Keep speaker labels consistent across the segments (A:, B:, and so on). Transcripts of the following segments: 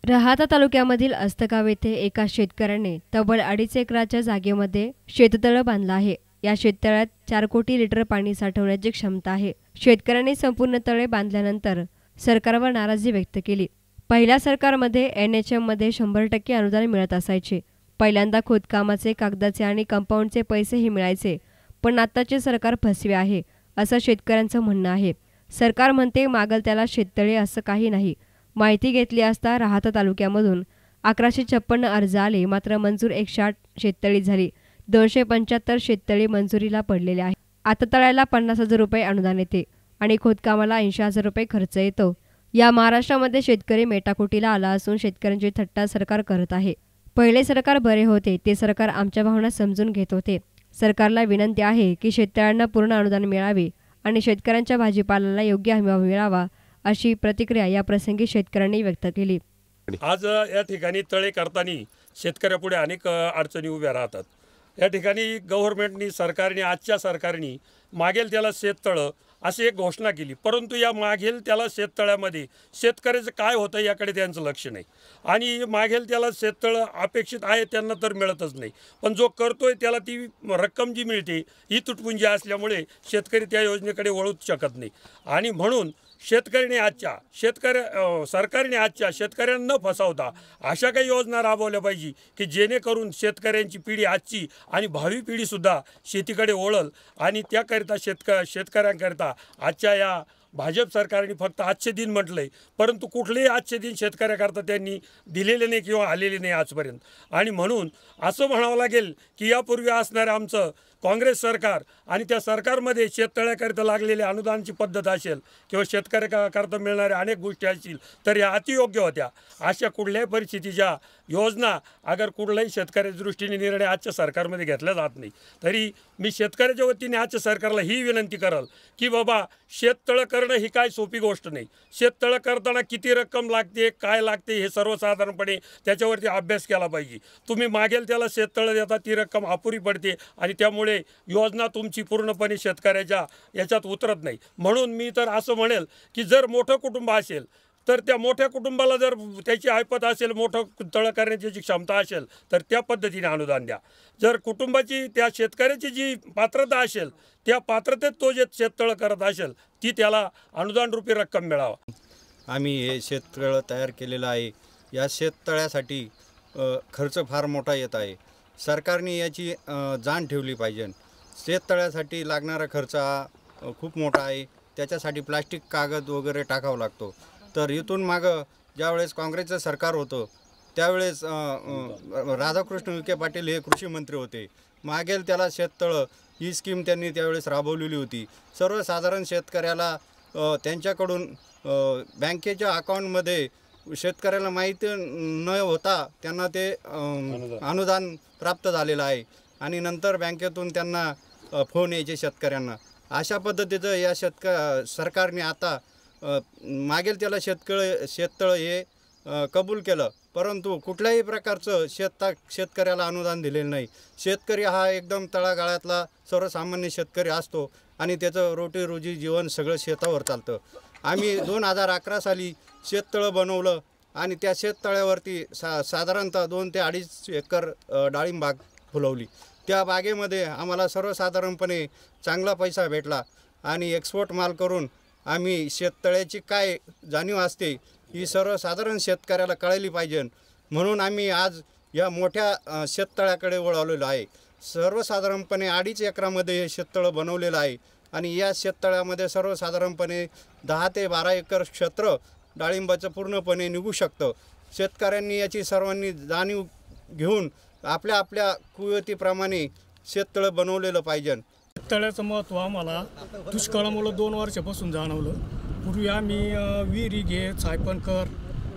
A: राहाता तालुक्यामधील अस्तगाव येथे एका शेतकऱ्याने तब्बल 2.5 एकराच्या जागेमध्ये शेततळं बांधलं आहे। या शेततळ्यात 4 कोटी लिटर पाणी साठवण्याची क्षमता आहे। शेतकऱ्यांनी संपूर्ण तळे बांधल्यानंतर सरकारवर नाराजी व्यक्त केली। पहिल्या सरकारमध्ये NHM मध्ये 100% अनुदान मिळत असायचे। पहिल्यांदा खोदकामाचे, कागदाचे आणि कंपाऊंडचे पैसेही मिळायचे, पण आताचे सरकार फसवे आहे, असं शेतकऱ्यांचं म्हणणं आहे। सरकार म्हणते मागल त्याला शेततळे, असं काही नाही। माहिती घेतली असता राहाता तालुक्यामधून 1156 अर्ज आले, मात्र मंजूर 108 शेततळी झाली। 275 शेततळी मंजुरीला पडलेले आहे। आता तळ्याला 50,000 रुपये अनुदान येते आणि खोदकामाला 80,000 रुपये खर्च येतो। या महाराष्ट्रामध्ये शेतकरी मेटाकुटीला आला असून शेतकऱ्यांची थट्टा सरकार करत आहे। पहिले सरकार बरे होते, ते सरकार आमच्या भावना समजून घेत होते। सरकारला विनंती आहे की शेततळ्यांना पूर्ण अनुदान मिळावे आणि शेतकऱ्यांच्या भाजीपाल्याला योग्य हमीभाव मिळावा, अशी प्रतिक्रिया या प्रसंगी शेतकऱ्यांनी व्यक्त केली।
B: आज या ठिकाणी तळे करताना शेतकऱ्यापुढे अनेक अडचणी उभ्या राहतात। या ठिकाणी गव्हर्नमेंटनी, सरकारने, आजच्या सरकारने मागेल त्याला शेततळं अशी एक घोषणा केली, परंतु या मागेल त्याला शेततळ्यामध्ये शेतकऱ्याचं काय होतं याकडे त्यांचं लक्ष नाही। आणि मागेल त्याला शेततळं अपेक्षित आहे त्यांना तर मिळतच नाही, पण जो करतोय त्याला ती रक्कम जी मिळते ही तुटपुंजी असल्यामुळे शेतकरी त्या योजनेकडे वळूच शकत नाही। आणि म्हणून सरकारने आजच्या शेतकऱ्यांना न फसवता अशा काही योजना राबवल्या पाहिजे की जेणेकरून शेतकऱ्यांची पिढी आजची आणि भावी पिढीसुद्धा शेतीकडे वळल। आणि त्याकरिता शेतकऱ्यांकरिता आजच्या या भाजप सरकारने फक्त आजचे दिन म्हटलंय, परंतु कुठलेही आजचे दिन शेतकऱ्याकरता त्यांनी दिलेले नाही किंवा आलेले नाही आजपर्यंत। आणि म्हणून असं म्हणावं लागेल की यापूर्वी असणारं आमचं काँग्रेस सरकार आणि त्या सरकारमध्ये शेततळ्याकरिता लागलेले अनुदानाची पद्धत असेल किंवा शेतकऱ्याकरता मिळणाऱ्या अनेक गोष्टी असतील तर या अतियोग्य होत्या। अशा कुठल्याही परिस्थितीच्या योजना अगर कुठल्याही शेतकऱ्याच्या दृष्टीने निर्णय आजच्या सरकारमध्ये घेतला जात नाही, तरी मी शेतकऱ्याच्या वतीने आजच्या सरकारला ही विनंती करल की बाबा, शेततळं करणं ही काय सोपी गोष्ट नाही। शेततळं करताना किती रक्कम लागते, काय लागते, हे सर्वसाधारणपणे त्याच्यावरती अभ्यास केला पाहिजे। तुम्ही मागेल त्याला शेततळं देता, ती रक्कम अपुरी पडते आणि त्यामुळे योजना तुमची पूर्णपणे शेतकऱ्याच्या याच्यात उतरत नाही। म्हणून मी तर असं म्हणेल की जर मोठं कुटुंब असेल तर त्या मोठ्या कुटुंबाला जर त्याची ऐपत असेल, मोठं तळं करण्याची क्षमता असेल तर त्या पद्धतीने अनुदान द्या। जर कुटुंबाची, त्या शेतकऱ्याची जी पात्रता असेल, त्या पात्रतेत तो जे शेततळं करत असेल ती त्याला अनुदान रूपी रक्कम मिळावा।
C: आम्ही हे शेततळं तयार केलेलं आहे। या शेततळ्यासाठी खर्च फार मोठा येत आहे। सरकारने याची जाण ठेवली पाहिजे। शेततळ्यासाठी लागणारा खर्च हा खूप मोठा आहे। त्याच्यासाठी प्लास्टिक, कागद वगैरे टाकावा लागतो। तर इथून मागं ज्यावेळेस काँग्रेसचं सरकार होतं त्यावेळेस राधाकृष्ण विखे पाटील हे कृषी मंत्री होते। मागेल त्याला शेततळं ही स्कीम त्यांनी त्यावेळेस राबवलेली होती। सर्वसाधारण शेतकऱ्याला त्यांच्याकडून बँकेच्या अकाउंटमध्ये शेतकऱ्याला माहिती न होता त्यांना ते अनुदान प्राप्त झालेलं आहे आणि नंतर बँकेतून त्यांना फोन यायचे शेतकऱ्यांना। अशा पद्धतीचं या सरकारने आता मागेल त्याला शेततळं हे कबूल केलं, परंतु कुठल्याही प्रकारचं शेतकऱ्याला अनुदान दिलेलं नाही। शेतकरी हा एकदम तळागाळातला सर्वसामान्य शेतकरी असतो आणि त्याचं रोजी जीवन सगळं शेतावर चालतं। आम्ही 2011 साली शेततळं बनवलं आणि त्या शेततळ्यावरती साधारणतः 2 ते 2.5 एकर डाळिंब बाग फुलवली। त्या बागेमध्ये आम्हाला सर्वसाधारणपणे चांगला पैसा भेटला आणि एक्सपोर्ट माल करून आम्ही शेततळ्याची काय जाणीव असते ही सर्वसाधारण शेतकऱ्याला कळली पाहिजे, म्हणून आम्ही आज या मोठ्या शेततळ्याकडे वळवलेलो आहे। सर्वसाधारणपणे 2.5 एकरामध्ये हे शेततळं बनवलेलं आहे आणि या शेततळ्यामध्ये सर्वसाधारणपणे 10 ते 12 एकर क्षेत्र डाळिंबाचं पूर्णपणे निघू शकतं। शेतकऱ्यांनी याची सर्वांनी जाणीव घेऊन आपल्या आपल्या कुवतीप्रमाणे शेततळं बनवलेलं पाहिजे।
D: शेततळ्याचं महत्त्व आम्हाला दुष्काळामुळं 2 वर्षापासून जाणवलं। पूर्वी आम्ही विहिरी घे, छायपणकर,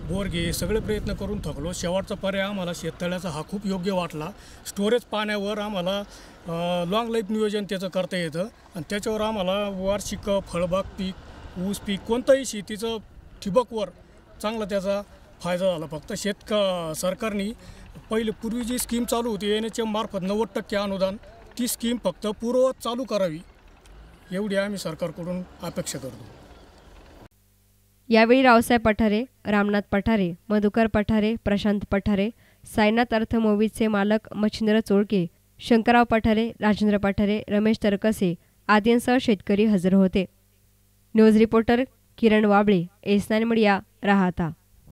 D: बोर घे सगळे प्रयत्न करून थकलो। शेवटचा पर्याय आम्हाला शेततळ्याचा हा खूप योग्य वाटला। स्टोरेज पाण्यावर आम्हाला लॉंग लाईफ नियोजन त्याचं करता येतं आणि त्याच्यावर आम्हाला वार्षिक फळबाग पीक, ऊस पीक, कोणतंही शेतीचं ठिबकवर चांगला त्याचा फायदा झाला। फक्त सरकारने पूर्वी जी स्कीम चालू होती NHM मार्फत 90% अनुदान, ती स्कीम फक्त पूर्ववत चालू करावी एवढी आम्ही सरकारकडून अपेक्षा करतो।
A: यावेळी रावसाहेब पठारे, रामनाथ पठारे, मधुकर पठारे, प्रशांत पठारे, साईनाथ अर्थ मूव्हीजचे मालक मच्छिंद्र चोळके, शंकरराव पठारे, राजेंद्र पठारे, रमेश तरकसे आदींसह शेतकरी हजर होते. न्यूज रिपोर्टर किरण वाबळे, एस9 मीडिया, राहाता.